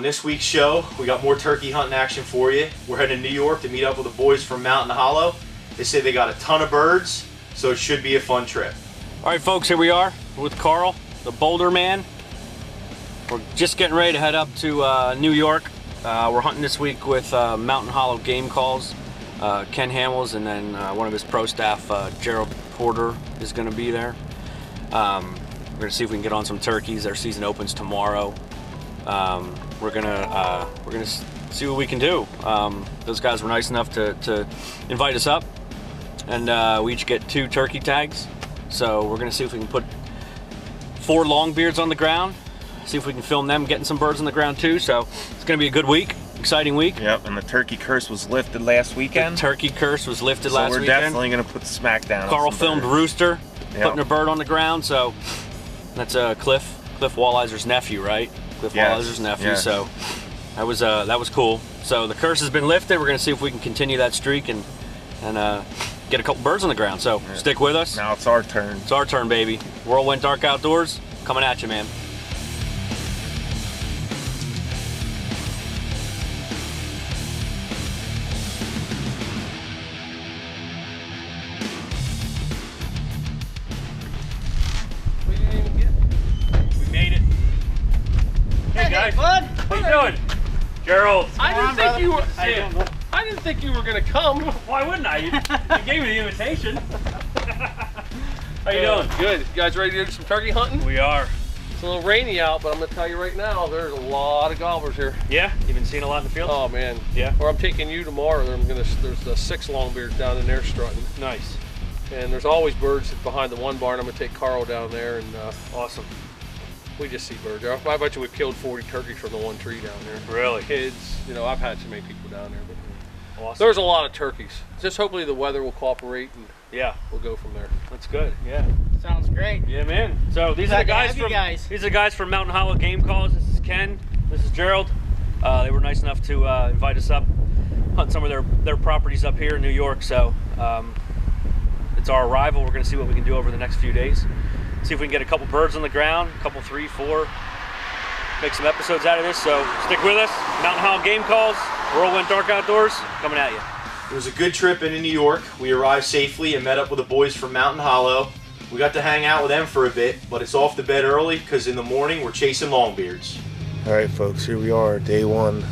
this week's show, we got more turkey hunting action for you. We're heading to New York to meet up with the boys from Mountain Hollow. They say they got a ton of birds, so it should be a fun trip. All right, folks, here we are with Carl, the Boulder Man. We're just getting ready to head up to New York. We're hunting this week with Mountain Hollow Game Calls. Ken Hamels, and then one of his pro staff, Gerald Porter, is going to be there. We're going to see if we can get on some turkeys. Their season opens tomorrow. We're gonna see what we can do. Those guys were nice enough to invite us up, and we each get 2 turkey tags. So we're gonna see if we can put 4 longbeards on the ground. See if we can film them getting some birds on the ground too. So it's gonna be a good week, exciting week. Yep, and the turkey curse was lifted last weekend. The turkey curse was lifted last weekend. So we're definitely gonna put the smack down. Carl filmed birds. Rooster putting a bird on the ground. So that's Cliff Wallizer's nephew, right? Cliff Wallizer's nephew. Yes. So that was cool. So the curse has been lifted. We're gonna see if we can continue that streak and get a couple birds on the ground. So stick with us. Now it's our turn. It's our turn, baby. World Went Dark Outdoors coming at you, man. Hey guys, bud. How you doing? Gerald. I didn't think you were gonna come. Why wouldn't I? You gave me the invitation. How you doing? Good. You guys ready to do some turkey hunting? We are. It's a little rainy out, but I'm gonna tell you right now, there's a lot of gobblers here. Yeah? You've been seeing a lot in the field? Oh man. Yeah. Or I'm taking you tomorrow. There's 6 longbeards down in there strutting. Nice. And there's always birds behind the one barn. I'm gonna take Carl down there, and Awesome. we just see birds. I bet you we killed 40 turkeys from the one tree down there. Really? Kids, I've had so many people down there, but Awesome. there's a lot of turkeys. Just hopefully the weather will cooperate, and Yeah. we'll go from there. That's good. Yeah. Sounds great. Yeah, man. So these are the guys from these are the guys from Mountain Hollow Game Calls. This is Ken. This is Gerald. They were nice enough to invite us up, hunt some of their properties up here in New York. So it's our arrival. We're going to see what we can do over the next few days. See if we can get a couple birds on the ground, a couple, 3, 4, make some episodes out of this. So stick with us. Mountain Hollow Game Calls, World Went Dark Outdoors, coming at you. It was a good trip into New York. We arrived safely and met up with the boys from Mountain Hollow. We got to hang out with them for a bit, but it's off to bed early because in the morning we're chasing longbeards. All right, folks, here we are, day 1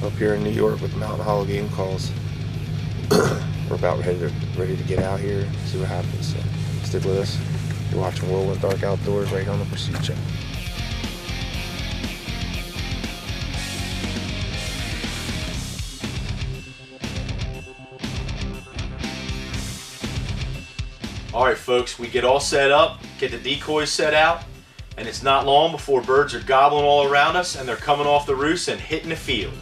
up here in New York with Mountain Hollow Game Calls. We're about ready to get out here, see what happens. So stick with us. You're watching World Went Dark Outdoors right here on the Pursuit Channel. All right, folks, we get all set up, get the decoys set out, and it's not long before birds are gobbling all around us and they're coming off the roost and hitting the field.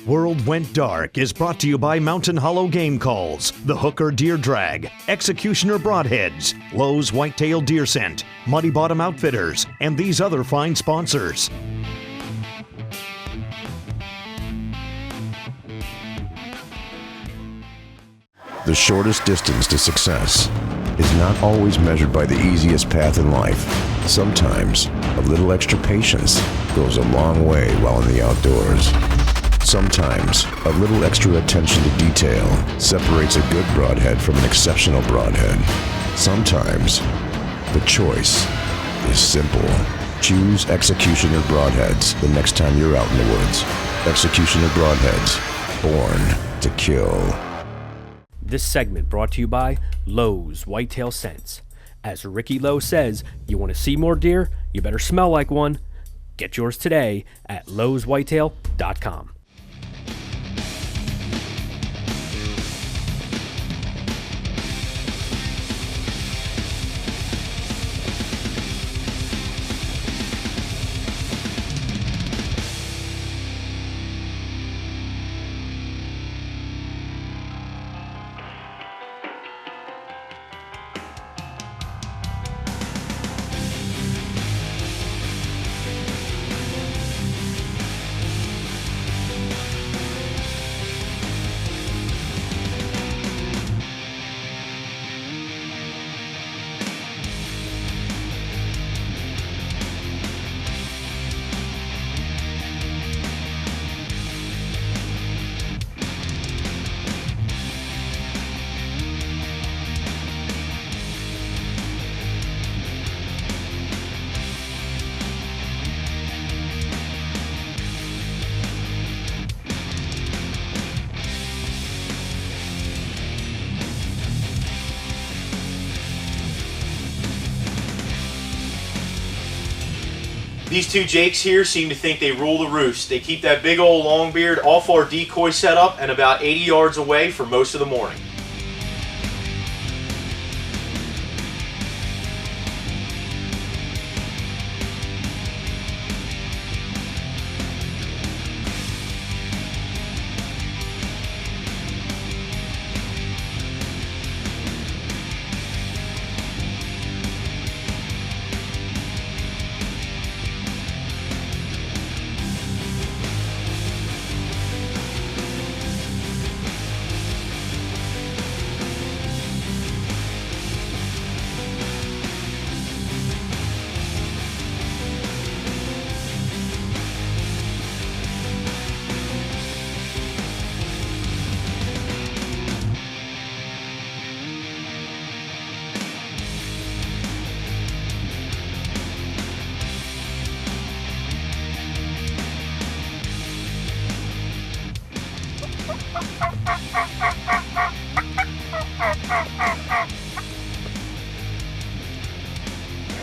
World Went Dark is brought to you by Mountain Hollow Game Calls, the Hooker Deer Drag, Executioner Broadheads, Lowe's Whitetail Deer Scent, Muddy Bottom Outfitters, and these other fine sponsors. The shortest distance to success is not always measured by the easiest path in life. Sometimes A little extra patience goes a long way while in the outdoors. Sometimes, a little extra attention to detail separates a good broadhead from an exceptional broadhead. Sometimes, the choice is simple. Choose Executioner Broadheads the next time you're out in the woods. Executioner Broadheads, born to kill. This segment brought to you by Lowe's Whitetail Scents. As Ricky Lowe says, you want to see more deer? You better smell like one. Get yours today at loweswhitetail.com. These two Jakes here seem to think they rule the roost. They keep that big old long beard off our decoy setup and about 80 yards away for most of the morning.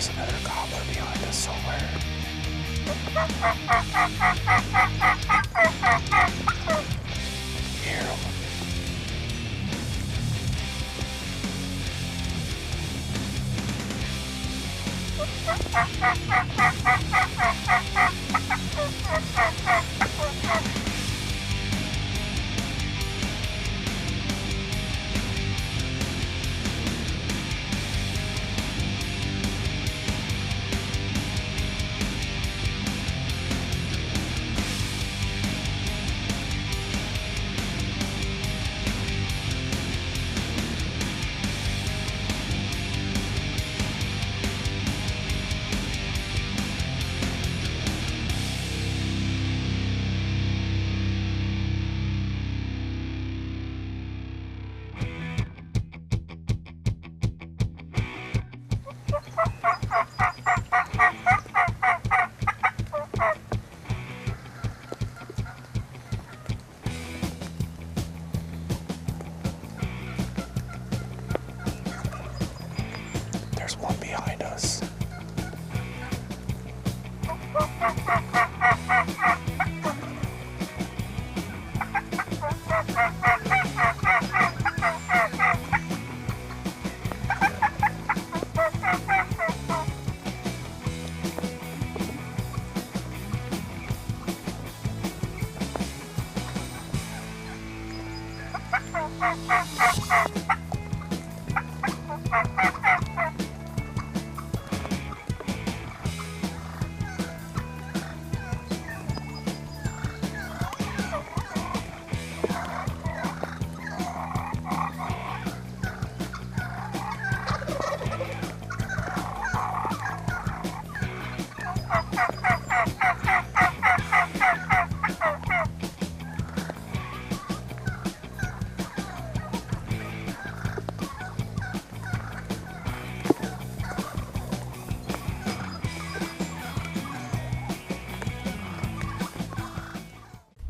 There's another gobbler behind us somewhere. Hear him. There's one behind us.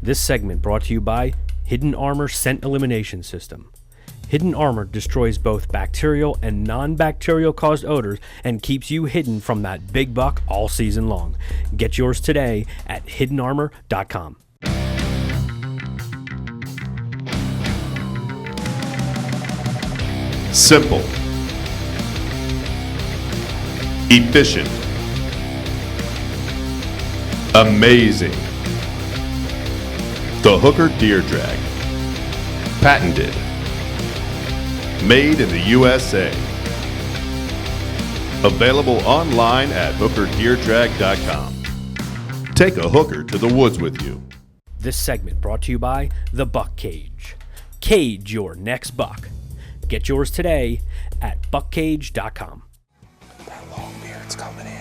This segment brought to you by Hidden Armor Scent Elimination System. Hidden Armor destroys both bacterial and non-bacterial caused odors and keeps you hidden from that big buck all season long. Get yours today at hiddenarmor.com. Simple. Efficient. Amazing. The Hooker Deer Drag. Patented. Made in the USA. Available online at hookerdeerdrag.com. Take a hooker to the woods with you. This segment brought to you by The Buck Cage. Cage your next buck. Get yours today at buckcage.com. That long beard's coming in.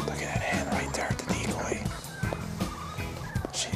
Look at that hand right there at the decoy. Shit.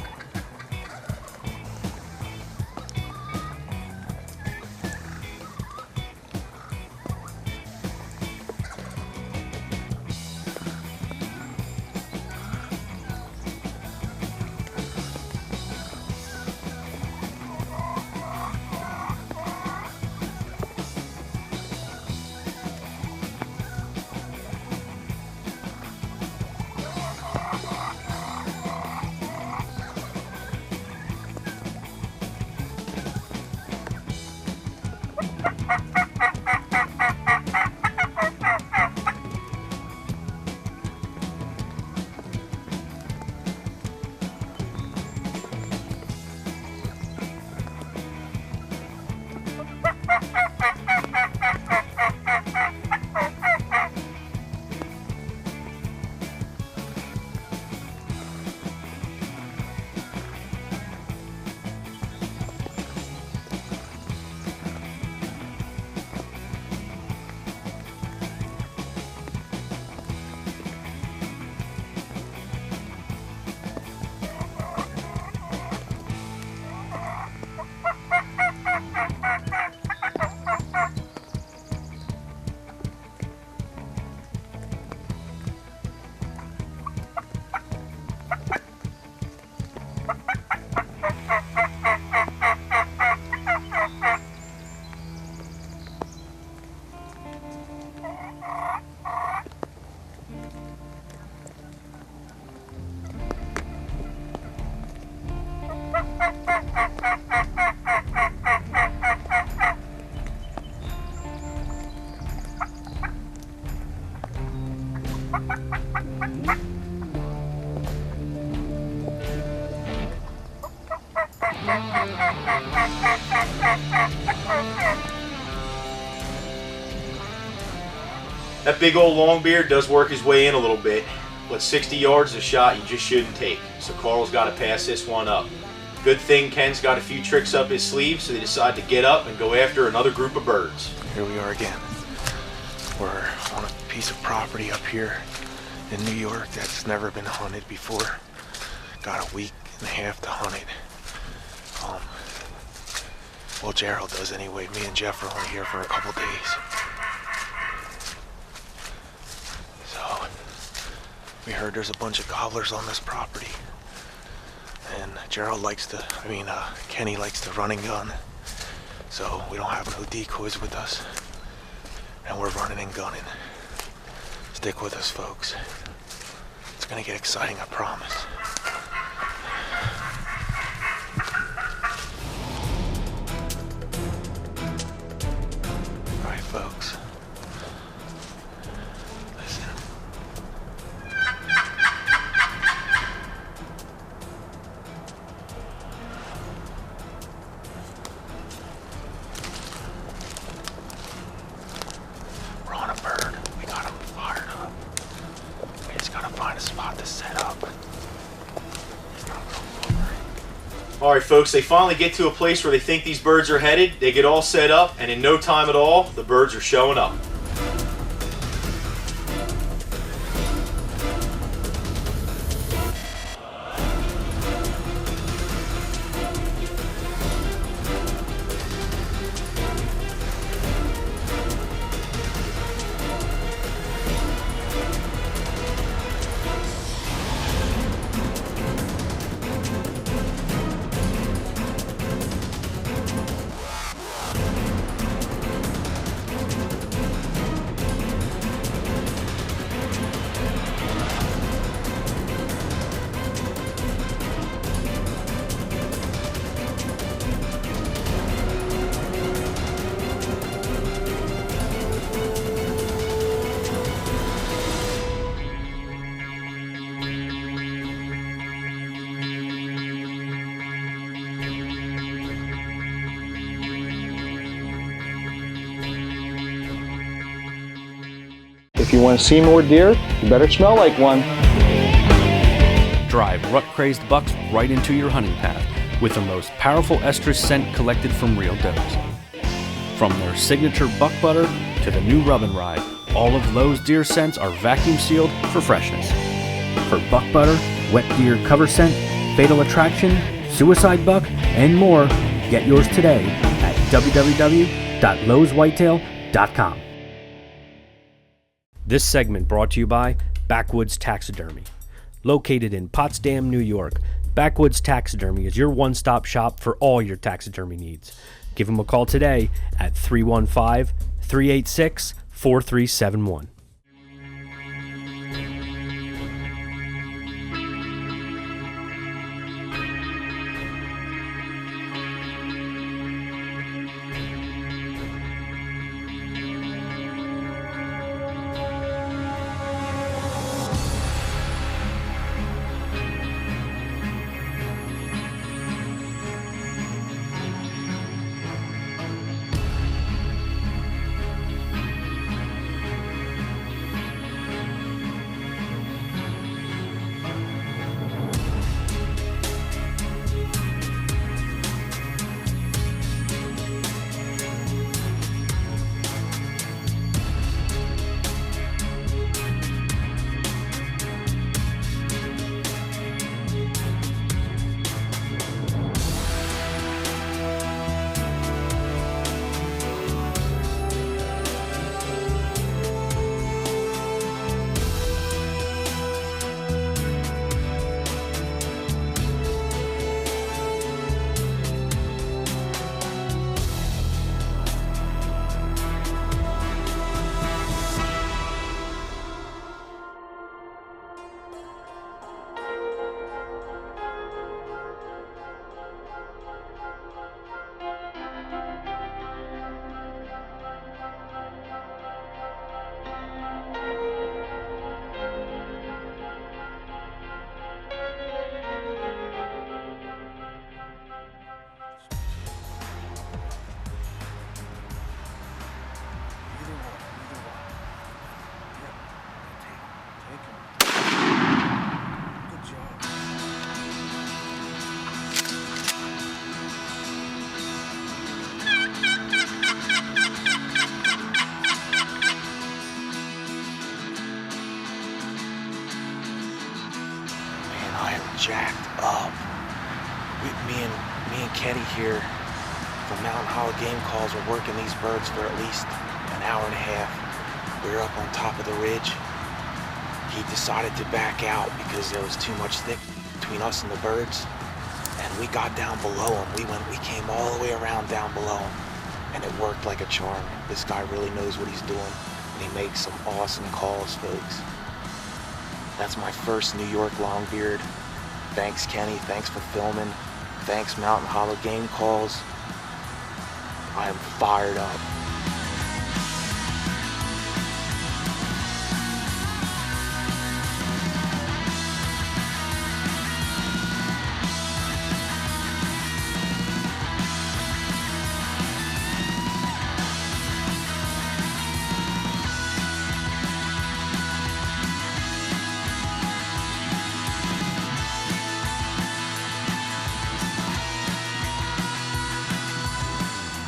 That big old Longbeard does work his way in a little bit, but 60 yards is a shot you just shouldn't take. So Carl's got to pass this one up. Good thing Ken's got a few tricks up his sleeve, so they decide to get up and go after another group of birds. Here we are again. We're on a piece of property up here in New York that's never been hunted before. Got a week and a half to hunt it. Well, Gerald does anyway. Me and Jeff are only here for a couple days. So, we heard there's a bunch of gobblers on this property. And Gerald likes to, Kenny likes to run and gun. So we don't have no decoys with us. And we're running and gunning. Stick with us, folks. It's gonna get exciting, I promise. All right, folks. Listen. We're on a bird. We got him fired up. We just gotta find a spot to set up. All right, folks, they finally get to a place where they think these birds are headed. They get all set up, and in no time at all, the birds are showing up. If you want to see more deer, you better smell like one. Drive rut-crazed bucks right into your hunting path with the most powerful estrus scent collected from real does. From their signature buck butter to the new rub and ride, all of Lowe's deer scents are vacuum sealed for freshness. For buck butter, wet deer cover scent, fatal attraction, suicide buck, and more, get yours today at www.loweswhitetail.com. This segment brought to you by Backwoods Taxidermy. Located in Potsdam, New York, Backwoods Taxidermy is your one-stop shop for all your taxidermy needs. Give them a call today at 315-386-4371. Jacked up. Me and Kenny here from Mountain Hollow Game Calls are working these birds for at least an hour and a half. We were up on top of the ridge. He decided to back out because there was too much thick between us and the birds. And we got down below him. We came all the way around down below him, and it worked like a charm. This guy really knows what he's doing, and he makes some awesome calls, folks. That's my first New York longbeard. Thanks, Kenny. Thanks for filming. Thanks, Mountain Hollow Game Calls. I am fired up.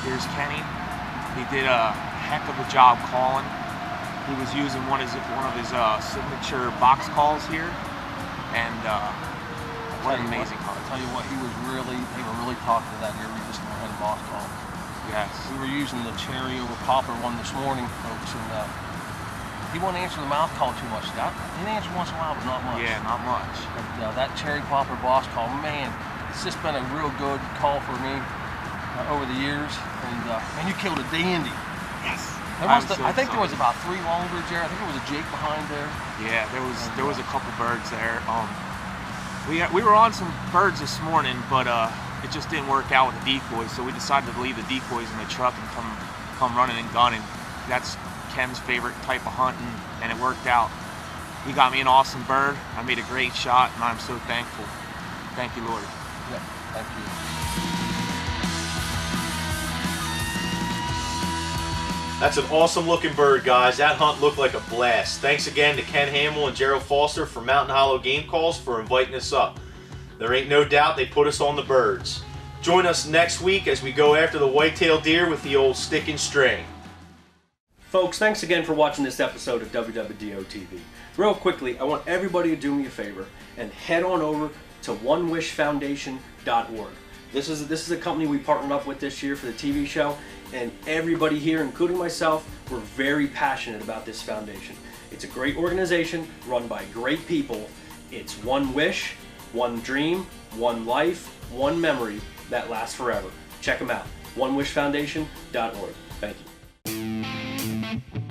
Here's Kenny. He did a heck of a job calling. He was using one of his signature box calls here, and what an amazing call! I'll tell you what, they were really talking to that deer. We just never had a box call. Yes. We were using the cherry over poplar one this morning, folks, and he wouldn't answer the mouth call too much. He'd answer once in a while, but not much. Yeah, not much. But that cherry poplar box call, man, it's just been a real good call for me over the years. And man, you killed a dandy. Yes. I think there was about 3 longbirds there. I think there was a jake behind there. Yeah, there was a couple birds there. We were on some birds this morning, but it just didn't work out with the decoys, so we decided to leave the decoys in the truck and come running and gunning. That's Ken's favorite type of hunting, and it worked out. He got me an awesome bird. I made a great shot, and I'm so thankful. Thank you, Lord. Yeah, thank you. That's an awesome looking bird, guys. That hunt looked like a blast. Thanks again to Ken Hamill and Gerald Foster from Mountain Hollow Game Calls for inviting us up. There ain't no doubt they put us on the birds. Join us next week as we go after the whitetail deer with the old stick and string. Folks, thanks again for watching this episode of WWDO TV. Real quickly, I want everybody to do me a favor and head on over to onewishfoundation.org. This is a company we partnered up with this year for the TV show, and everybody here, including myself, we're very passionate about this foundation. It's a great organization run by great people. It's one wish, one dream, one life, one memory that lasts forever. Check them out, onewishfoundation.org. Thank you.